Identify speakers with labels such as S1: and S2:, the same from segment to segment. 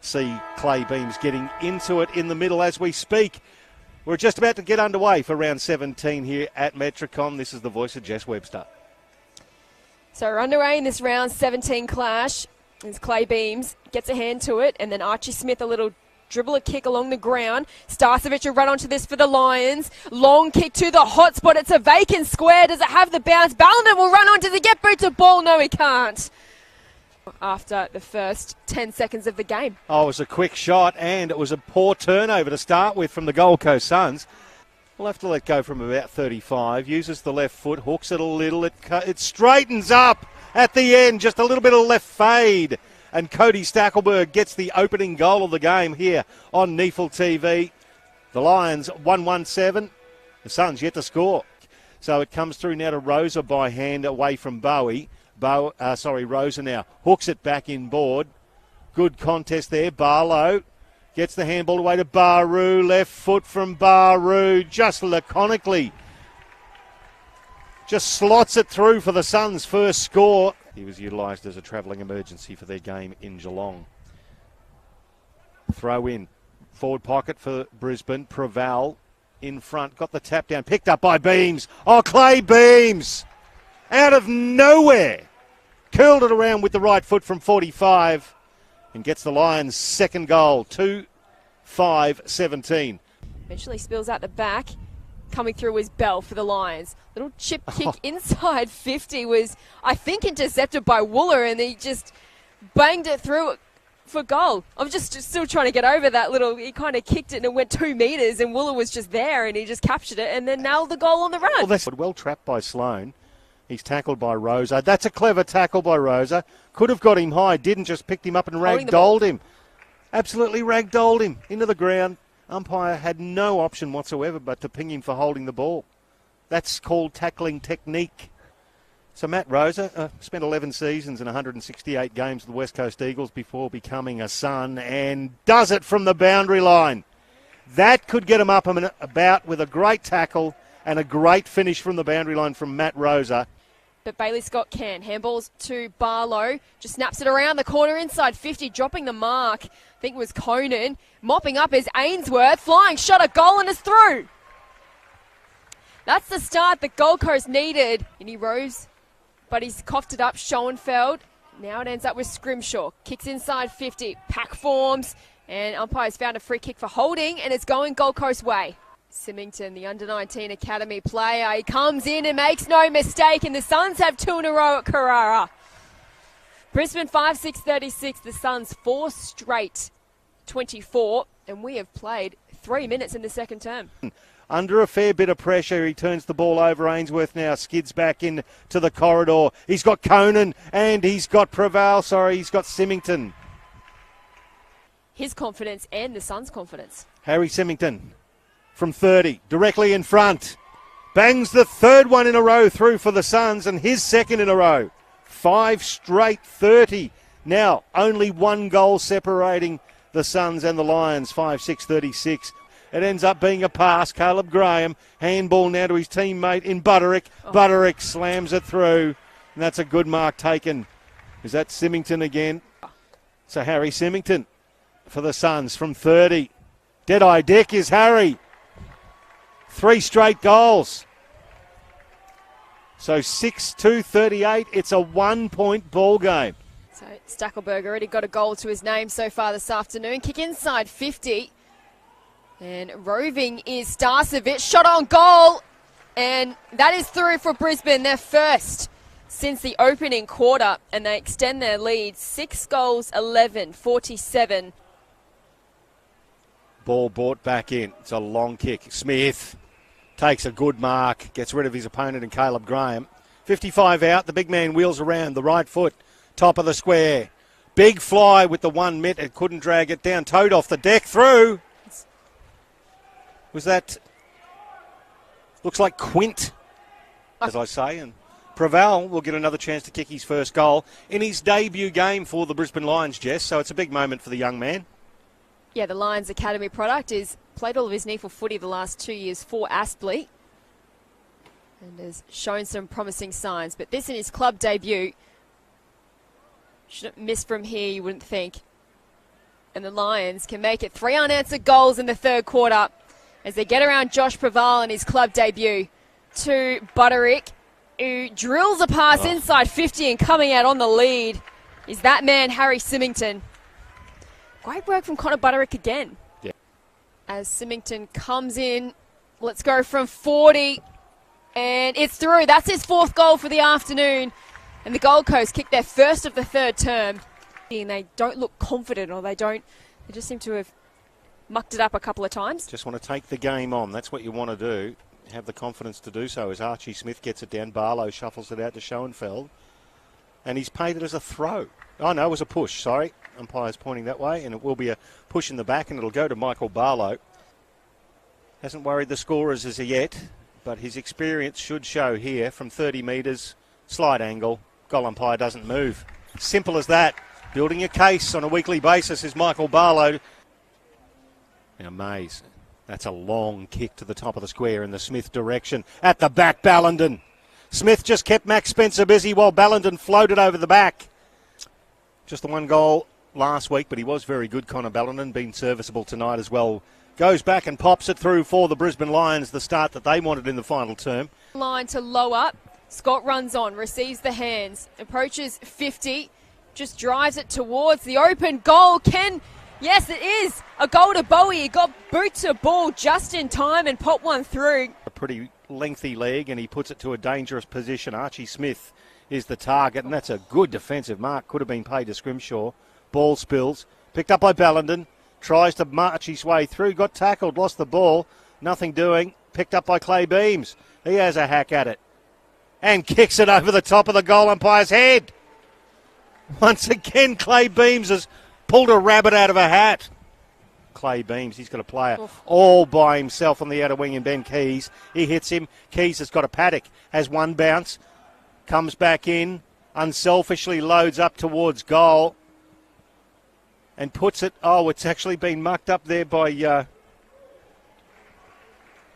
S1: see Clay Beams getting into it in the middle as we speak. We're just about to get underway for round 17 here at Metricon. This is the voice of Jess Webster.
S2: So we're underway in this round 17 clash. As Clay Beams gets a hand to it, and then Archie Smith a little dribble a kick along the ground. Starcevic will run onto this for the Lions. Long kick to the hot spot. It's a vacant square. Does it have the bounce? Balliner will run on. Does he get boot to ball? No, he can't. After the first 10 seconds of the game.
S1: Oh, it was a quick shot, and it was a poor turnover to start with from the Gold Coast Suns. We'll have to let go from about 35. Uses the left foot, hooks it a little. It straightens up at the end. Just a little bit of left fade. And Cody Stackelberg gets the opening goal of the game here on Neefel TV. The Lions 1-1-7. The Suns yet to score. So it comes through now to Rosa by hand away from Bowie. Rosa now hooks it back inboard. Good contest there. Barlow gets the handball away to Baru. Left foot from Baru. Just laconically. Just slots it through for the Suns' first score. He was utilised as a travelling emergency for their game in Geelong. Throw in. Forward pocket for Brisbane. Preval in front. Got the tap down. Picked up by Beams. Oh, Clay Beams. Out of nowhere. Curled it around with the right foot from 45. And gets the Lions' second goal. 2-5-17.
S2: Eventually spills out the back. Coming through was Bell for the Lions. Little chip kick inside 50 was, I think, intercepted by Wooler, and he just banged it through for goal. I'm just still trying to get over that little, he kind of kicked it and it went 2 metres, and Wooler was just there, and he just captured it and then nailed the goal on the run.
S1: Well, that's well trapped by Sloan. He's tackled by Rosa. That's a clever tackle by Rosa. Could have got him high, didn't, just picked him up and ragdolled him. Absolutely ragdolled him into the ground. Umpire had no option whatsoever but to ping him for holding the ball. That's called tackling technique. So Matt Rosa spent 11 seasons and 168 games with the West Coast Eagles before becoming a Sun, and does it from the boundary line. That could get him up and about with a great tackle and a great finish from the boundary line from Matt Rosa.
S2: But Bailey Scott can. Handballs to Barlow. Just snaps it around the corner inside 50, dropping the mark. I think it was Conan. Mopping up is Ainsworth. Flying shot, a goal, and it's through. That's the start that Gold Coast needed. And he rose, but he's coughed it up. Schoenfeld. Now it ends up with Scrimshaw. Kicks inside 50. Pack forms. And umpire's found a free kick for holding, and it's going Gold Coast way. Symington, the under-19 academy player, he comes in and makes no mistake, and the Suns have 2 in a row at Carrara. Brisbane 5-6-36, the Suns 4 straight 24, and we have played 3 minutes in the second term.
S1: Under a fair bit of pressure, he turns the ball over. Ainsworth now skids back into the corridor. He's got Conan and he's got Preval. He's got Symington.
S2: His confidence and the Suns' confidence.
S1: Harry Symington from 30, directly in front. Bangs the third one in a row through for the Suns and his second in a row. 5 straight 30. Now only 1 goal separating the Suns and the Lions, 5-6-36. It ends up being a pass. Caleb Graham, handball now to his teammate in Butterick. Butterick slams it through, and that's a good mark taken. Is that Symington again? So Harry Symington for the Suns from 30. Deadeye Dick is Harry. 3 straight goals. So 6-2-38. It's a 1-point ball game.
S2: So Stackelberg already got a goal to his name so far this afternoon. Kick inside 50. And roving is Starcevic. Shot on goal. And that is through for Brisbane. Their first since the opening quarter. And they extend their lead. 6 goals, 11, 47.
S1: Ball brought back in. It's a long kick. Smith takes a good mark. Gets rid of his opponent in Caleb Graham. 55 out. The big man wheels around. The right foot. Top of the square. Big fly with the 1 mitt. It couldn't drag it down. Towed off the deck through. Was that... Looks like Quint, as I say. And Preval will get another chance to kick his first goal in his debut game for the Brisbane Lions, Jess. So it's a big moment for the young man.
S2: Yeah, the Lions Academy product is played all of his Neefel footy the last 2 years for Aspley. And has shown some promising signs. But this in his club debut. Shouldn't miss from here, you wouldn't think. And the Lions can make it 3 unanswered goals in the third quarter as they get around Josh Preval in his club debut to Butterick, who drills a pass inside 50, and coming out on the lead is that man, Harry Symington. Great work from Connor Butterick again.
S1: Yeah.
S2: As Symington comes in, let's go from 40, and it's through. That's his 4th goal for the afternoon. And the Gold Coast kick their first of the third term. And they don't look confident, or they just seem to have mucked it up a couple of times.
S1: Just want to take the game on. That's what you want to do. Have the confidence to do so as Archie Smith gets it down. Barlow shuffles it out to Schoenfeld. And he's paid it as a throw. Oh, no, it was a push, sorry. Umpire's pointing that way, and it will be a push in the back, and it'll go to Michael Barlow. Hasn't worried the scorers as yet, but his experience should show here from 30 metres, slight angle, goal umpire doesn't move. Simple as that. Building a case on a weekly basis is Michael Barlow. Now Mays, that's a long kick to the top of the square in the Smith direction. At the back, Ballenden. Smith just kept Max Spencer busy while Ballenden floated over the back. Just the 1 goal last week, but he was very good, Connor Ballenden, been serviceable tonight as well. Goes back and pops it through for the Brisbane Lions, the start that they wanted in the final term.
S2: Line to lower. Scott runs on, receives the hands, approaches 50, just drives it towards the open goal. Yes, it is a goal to Bowie. He got boot to ball just in time and popped one through.
S1: A pretty lengthy leg, and he puts it to a dangerous position. Archie Smith is the target, and that's a good defensive mark. Could have been paid to Scrimshaw. Ball spills. Picked up by Ballenden. Tries to march his way through. Got tackled. Lost the ball. Nothing doing. Picked up by Clay Beams. He has a hack at it. And kicks it over the top of the goal umpire's head. Once again, Clay Beams has pulled a rabbit out of a hat. Clay Beams, he's got a player all by himself on the outer wing, and Ben Keys. He hits him. Keys has got a paddock. Has one bounce. Comes back in. Unselfishly loads up towards goal. And puts it... Oh, it's actually been mucked up there by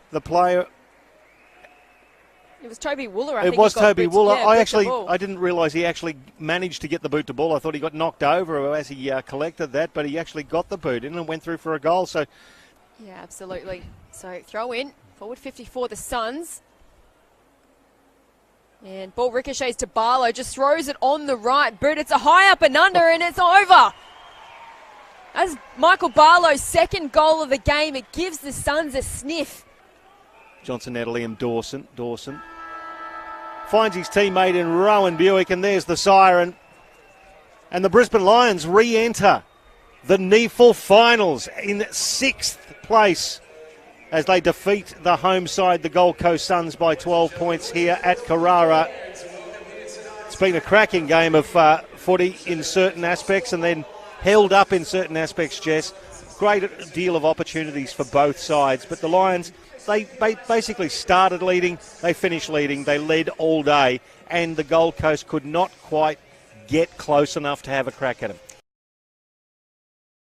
S1: the player...
S2: It was Toby Wooler, I think.
S1: It was Toby Wooler.
S2: Yeah,
S1: I didn't realise he actually managed to get the boot to ball. I thought he got knocked over as he collected that, but he actually got the boot in and went through for a goal. So,
S2: yeah, absolutely. So throw in, forward 50 for the Suns. And ball ricochets to Barlow, just throws it on the right boot. It's a high up and under, and it's over. That's Michael Barlow's 2nd goal of the game. It gives the Suns a sniff.
S1: Johnson out of Liam Dawson. Dawson finds his teammate in Rowan Buick, and there's the siren. And the Brisbane Lions re-enter the NEAFL finals in 6th place as they defeat the home side, the Gold Coast Suns, by 12 points here at Carrara. It's been a cracking game of footy in certain aspects, and then held up in certain aspects, Jess. Great deal of opportunities for both sides, but the Lions... They basically started leading, they finished leading, they led all day, and the Gold Coast could not quite get close enough to have a crack at them.